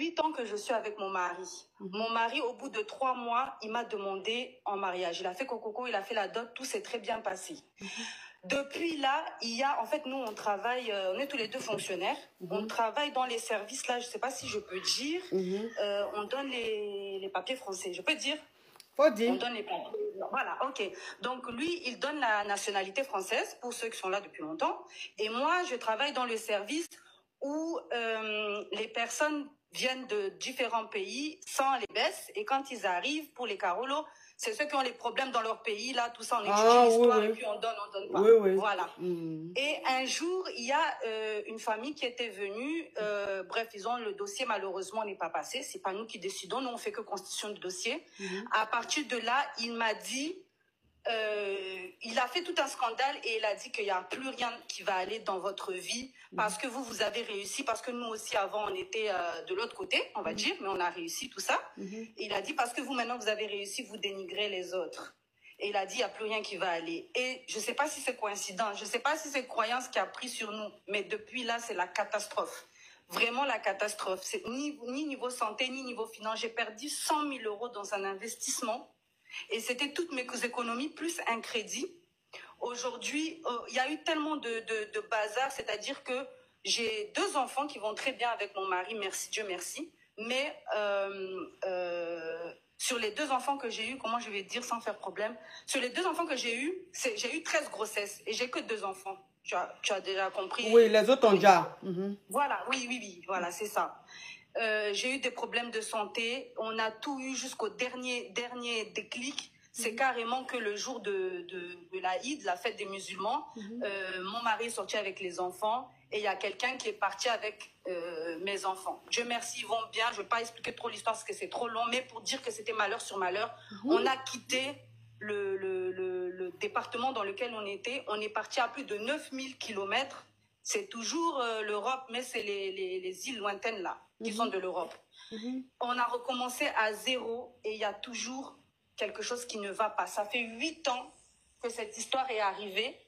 8 ans que je suis avec mon mari. Mon mari, au bout de 3 mois, il m'a demandé en mariage. Il a fait coco, il a fait la dot, tout s'est très bien passé. Depuis là, en fait, nous, on travaille, on est tous les deux fonctionnaires. On travaille dans les services, là, je ne sais pas si je peux dire. On donne les papiers français. Je peux dire? Faut dire. On donne les papiers. Voilà, ok. Donc, lui, il donne la nationalité française pour ceux qui sont là depuis longtemps. Et moi, je travaille dans le service où les personnes viennent de différents pays sans les baisses. Et quand ils arrivent pour les Carolos, c'est ceux qui ont les problèmes dans leur pays. Là, tout ça, on étudie l'histoire et puis on donne pas. Voilà. Et un jour, il y a une famille qui était venue. Bref, le dossier, malheureusement, n'est pas passé. C'est pas nous qui décidons. Nous, on fait que constitution du dossier. À partir de là, il m'a dit... il a fait tout un scandale et il a dit qu'il n'y a plus rien qui va aller dans votre vie parce que vous avez réussi, parce que nous aussi avant on était de l'autre côté, on va dire, mais on a réussi tout ça. Et il a dit parce que vous maintenant vous avez réussi, vous dénigrez les autres. Et il a dit il n'y a plus rien qui va aller. Et je ne sais pas si c'est coïncidence, je ne sais pas si c'est croyance qui a pris sur nous, mais depuis là c'est la catastrophe. Vraiment la catastrophe. C'est ni niveau santé, ni niveau finance. J'ai perdu 100 000 € dans un investissement. Et c'était toutes mes économies plus un crédit. Aujourd'hui, il y a eu tellement de bazar, c'est-à-dire que j'ai 2 enfants qui vont très bien avec mon mari, merci Dieu merci. Mais sur les 2 enfants que j'ai eus, comment je vais dire sans faire problème, sur les 2 enfants que j'ai eu 13 grossesses et j'ai que 2 enfants. Tu as déjà compris? Oui, les autres ont déjà. Voilà, oui, voilà, c'est ça. J'ai eu des problèmes de santé. On a tout eu jusqu'au dernier déclic. C'est carrément que le jour de l'Aïd, la fête des musulmans, mon mari est sorti avec les enfants et il y a quelqu'un qui est parti avec mes enfants. Dieu merci, ils vont bien. Je ne vais pas expliquer trop l'histoire parce que c'est trop long, mais pour dire que c'était malheur sur malheur, on a quitté le département dans lequel on était. On est parti à plus de 9000 kilomètres. C'est toujours l'Europe, mais c'est les îles lointaines là, qui sont de l'Europe. On a recommencé à zéro et il y a toujours quelque chose qui ne va pas. Ça fait 8 ans que cette histoire est arrivée.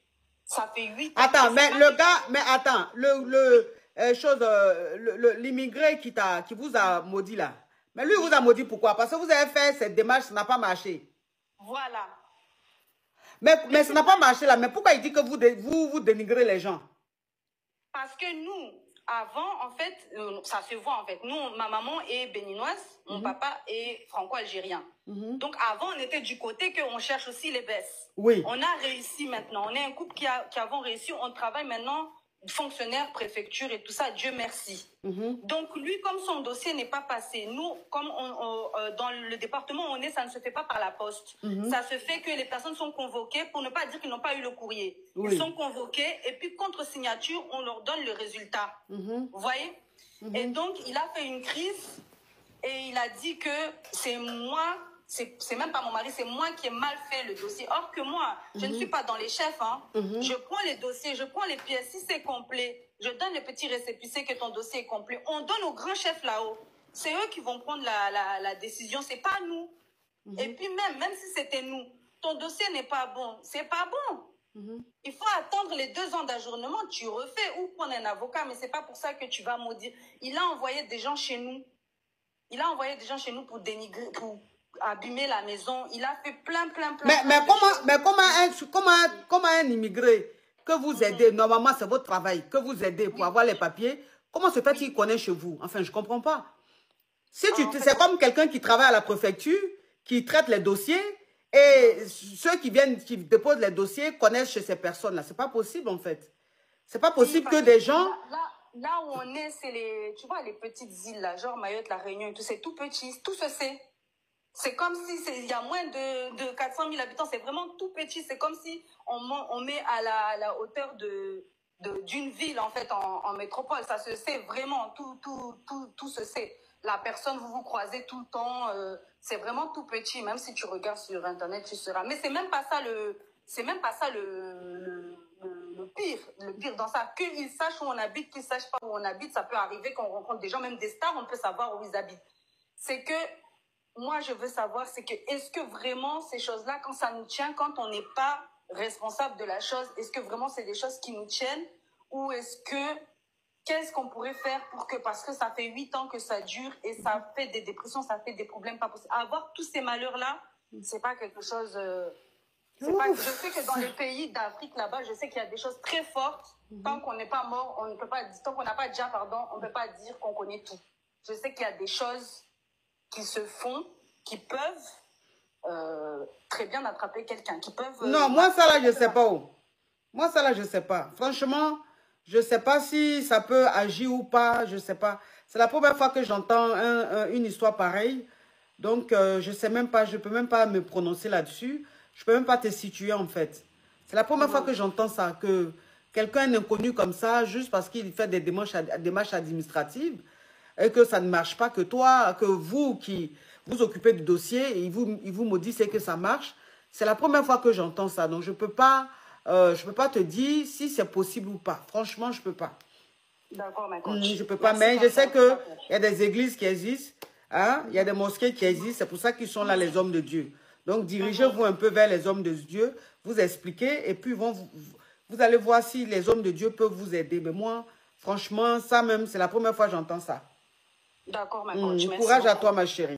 Ça fait 8 ans. Attends, mais le gars, mais attends, l'immigré qui vous a maudit là, mais lui vous a maudit pourquoi? Parce que vous avez fait cette démarche, ça n'a pas marché. Voilà. Mais ça n'a pas marché là, mais pourquoi il dit que vous dénigrez les gens? Parce que nous, avant, en fait, ça se voit en fait. Nous, ma maman est béninoise, mon papa est franco-algérien. Donc avant, on était du côté qu'on cherche aussi les baisses. Oui. On a réussi maintenant. On est un couple qui avons réussi. On travaille maintenant, fonctionnaire, préfecture et tout ça, Dieu merci. Donc lui, comme son dossier n'est pas passé, nous, comme dans le département où on est, ça ne se fait pas par la poste. Ça se fait que les personnes sont convoquées, pour ne pas dire qu'ils n'ont pas eu le courrier. Ils sont convoqués et puis contre signature, on leur donne le résultat. Vous voyez? Et donc, il a fait une crise et il a dit que c'est moi... C'est même pas mon mari, c'est moi qui ai mal fait le dossier. Or que moi, je ne suis pas dans les chefs. Hein. Je prends les dossiers, je prends les pièces. Si c'est complet, je donne le petit récépissé que ton dossier est complet. On donne aux grands chefs là-haut. C'est eux qui vont prendre la décision, c'est pas nous. Et puis même si c'était nous, ton dossier n'est pas bon. C'est pas bon. Il faut attendre les 2 ans d'ajournement, tu refais ou prendre un avocat, mais c'est pas pour ça que tu vas maudire. Il a envoyé des gens chez nous. Il a envoyé des gens chez nous pour dénigrer, pour abîmer la maison. Il a fait plein comment un immigré que vous aidez, normalement c'est votre travail, que vous aidez pour avoir les papiers, comment se fait qu'il connaît chez vous? Enfin, je comprends pas. Si c'est comme quelqu'un qui travaille à la préfecture, qui traite les dossiers, et ceux qui déposent les dossiers connaissent chez ces personnes-là. C'est pas possible en fait. C'est pas possible que des gens... Là où on est, c'est tu vois, les petites îles là, genre Mayotte, La Réunion et tout, c'est tout petit, tout se sait. C'est comme si il y a moins de 400 000 habitants, c'est vraiment tout petit. C'est comme si on met à la hauteur d'une ville en fait en métropole. Ça se sait vraiment, tout se sait. La personne, vous croisez tout le temps, c'est vraiment tout petit. Même si tu regardes sur Internet, tu seras. Mais c'est même pas ça le pire. Le pire dans ça, qu'ils sachent où on habite, qu'ils sachent pas où on habite, ça peut arriver qu'on rencontre des gens, même des stars, on peut savoir où ils habitent. C'est que moi, je veux savoir, c'est que est-ce que vraiment ces choses-là, quand ça nous tient, quand on n'est pas responsable de la chose, est-ce que vraiment c'est des choses qui nous tiennent ou est-ce que qu'est-ce qu'on pourrait faire pour que, parce que ça fait 8 ans que ça dure et ça fait des dépressions, ça fait des problèmes pas possibles. Avoir tous ces malheurs-là, c'est pas quelque chose... c'est pas, je sais que dans les pays d'Afrique là-bas, je sais qu'il y a des choses très fortes. Tant qu'on n'est pas mort, on ne peut pas, tant qu'on n'a pas déjà, pardon, on ne peut pas dire qu'on connaît tout. Je sais qu'il y a des choses qui se font, qui peuvent très bien attraper quelqu'un, qui peuvent... Non, moi ça là, je ne sais pas où. Moi ça là, je ne sais pas. Franchement, je ne sais pas si ça peut agir ou pas, je ne sais pas. C'est la première fois que j'entends une histoire pareille. Donc, je ne sais même pas, je ne peux même pas me prononcer là-dessus. Je ne peux même pas te situer en fait. C'est la première fois que j'entends ça, que quelqu'un inconnu comme ça, juste parce qu'il fait des démarches administratives et que ça ne marche pas, que toi, que vous qui vous occupez du dossier, et il vous maudit, c'est que ça marche. C'est la première fois que j'entends ça. Donc, je ne peux pas te dire si c'est possible ou pas. Franchement, je ne peux pas. D'accord, ma coach. Je ne peux pas, mais je sais qu'il y a des églises qui existent, hein? Il y a des mosquées qui existent, c'est pour ça qu'ils sont là, les hommes de Dieu. Donc, dirigez-vous un peu vers les hommes de Dieu, vous expliquez, et puis vous allez voir si les hommes de Dieu peuvent vous aider. Mais moi, franchement, ça même, c'est la première fois que j'entends ça. D'accord, ma coach. Courage à toi, ma chérie.